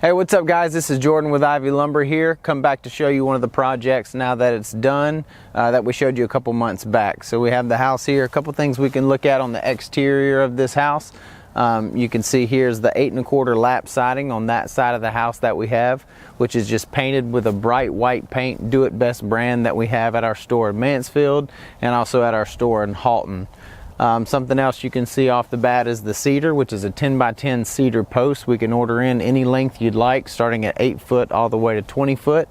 Hey, what's up guys? This is Jordan with Ivey Lumber here. Come back to show you one of the projects now that it's done that we showed you a couple months back. So we have the house here, a couple things we can look at on the exterior of this house. You can see here's the 8 1/4 lap siding on that side of the house that we have, which is just painted with a bright white paint, Do It Best brand that we have at our store in Mansfield and also at our store in Halton. Something else you can see off the bat is the cedar, which is a 10 by 10 cedar post. We can order in any length you'd like, starting at 8 foot all the way to 20 foot.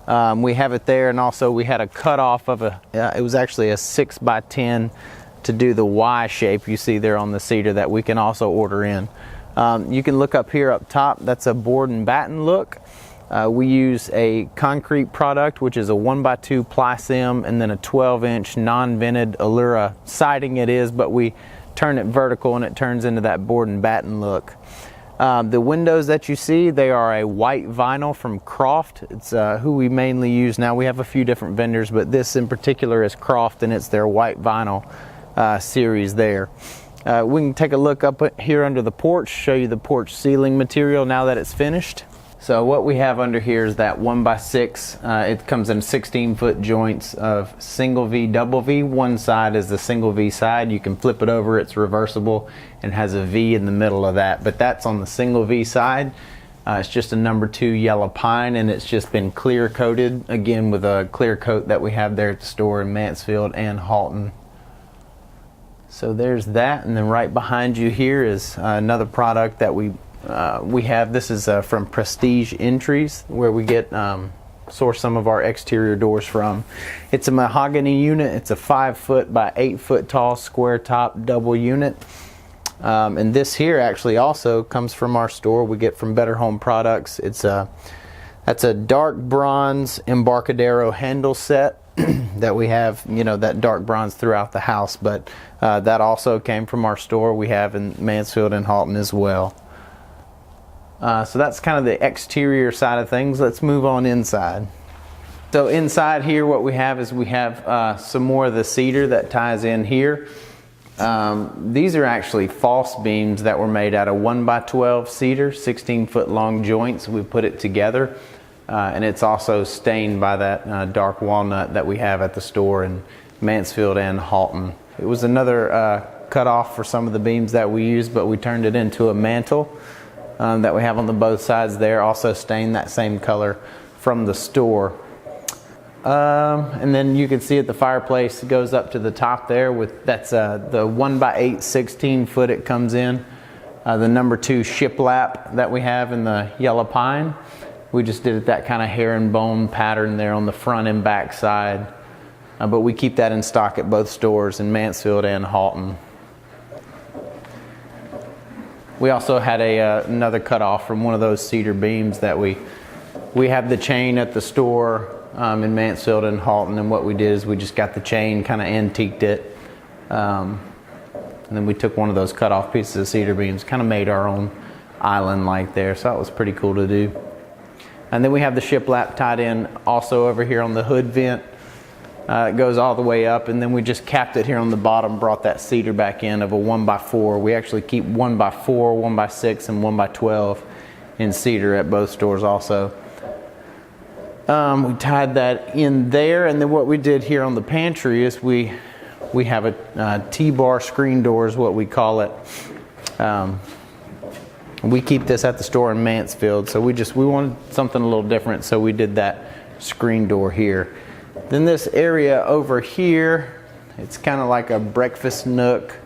We have it there, and also we had a cutoff of it was actually a 6 by 10 to do the Y shape you see there on the cedar that we can also order in. You can look up here up top, that's a board and batten look. We use a concrete product, which is a 1 by 2 ply sim and then a 12-inch non-vented Allura siding it is, but we turn it vertical and it turns into that board and batten look. The windows that you see, they are a white vinyl from Croft. It's who we mainly use now. We have a few different vendors, but this in particular is Croft, and it's their white vinyl series there. We can take a look up here under the porch, show you the porch ceiling material now that it's finished. So what we have under here is that 1 by 6. It comes in 16-foot joints of single V, double V. One side is the single V side. You can flip it over, it's reversible and has a V in the middle of that. But that's on the single V side. It's just a number 2 yellow pine, and it's just been clear coated, again with a clear coat that we have there at the store in Mansfield and Halton. So there's that, and then right behind you here is another product that we have. This is from Prestige Entries, where we get source some of our exterior doors from. It's a mahogany unit. It's a 5 foot by 8 foot tall square top double unit, and this here actually also comes from our store. We get from Better Home Products. That's a dark bronze Embarcadero handle set that we have, you know, that dark bronze throughout the house, but that also came from our store. We have in Mansfield and Halton as well. So that's kind of the exterior side of things. Let's move on inside. So inside here what we have is we have some more of the cedar that ties in here. These are actually false beams that were made out of 1 by 12 cedar, 16-foot long joints. We put it together, and it's also stained by that dark walnut that we have at the store in Mansfield and Halton. It was another cutoff for some of the beams that we used, but we turned it into a mantle that we have on the both sides there, also stained that same color from the store. And then you can see at the fireplace, it goes up to the top there with, that's the 1 by 8 16 foot it comes in. The number 2 shiplap that we have in the yellow pine. We just did it that kind of herringbone pattern there on the front and back side. But we keep that in stock at both stores in Mansfield and Halton. We also had another cutoff from one of those cedar beams that we have the chain at the store in Mansfield and Halton, and what we did is we just got the chain, kind of antiqued it, and then we took one of those cut-off pieces of cedar beams, kind of made our own island like there, so that was pretty cool to do. And then we have the shiplap tied in also over here on the hood vent. It goes all the way up, and then we just capped it here on the bottom, brought that cedar back in of a 1 by 4. We actually keep 1 by 4, 1 by 6, and 1 by 12 in cedar at both stores also. We tied that in there, and then what we did here on the pantry is we have a T-bar screen door is what we call it. We keep this at the store in Mansfield, so we wanted something a little different, so we did that screen door here. Then this area over here, it's kind of like a breakfast nook,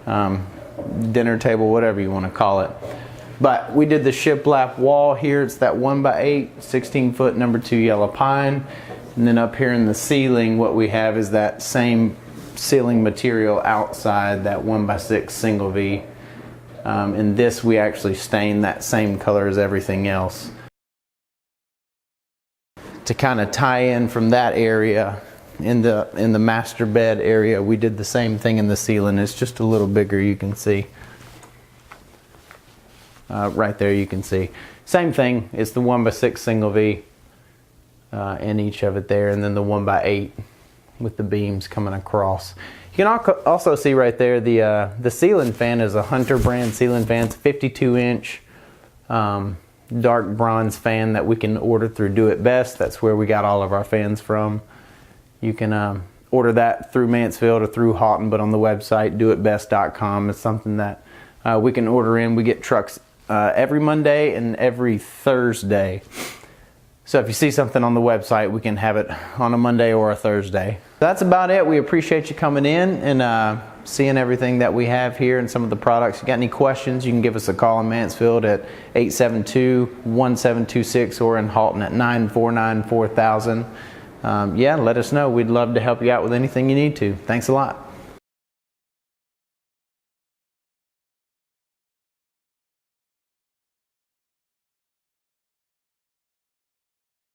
dinner table, whatever you want to call it. But we did the shiplap wall here. It's that 1 by 8 16-foot number 2 yellow pine. And then up here in the ceiling, what we have is that same ceiling material outside, that 1 by 6 single V. And this we actually stained that same color as everything else. To kind of tie in from that area in the master bed area, we did the same thing in the ceiling. It's just a little bigger, you can see. Right there you can see. Same thing, it's the 1 by 6 single V in each of it there, and then the 1 by 8 with the beams coming across. You can also see right there the ceiling fan is a Hunter brand ceiling fan. It's 52 inch. dark bronze fan that we can order through Do It Best. That's where we got all of our fans from. You can order that through Mansfield or through Houghton, but on the website doitbest.com is something that we can order in. We get trucks every Monday and every Thursday. So if you see something on the website, we can have it on a Monday or a Thursday. That's about it. We appreciate you coming in and seeing everything that we have here and some of the products. If you got any questions, you can give us a call in Mansfield at 872-1726 or in Houghton at 949-4000. Yeah, let us know. We'd love to help you out with anything you need to. Thanks a lot.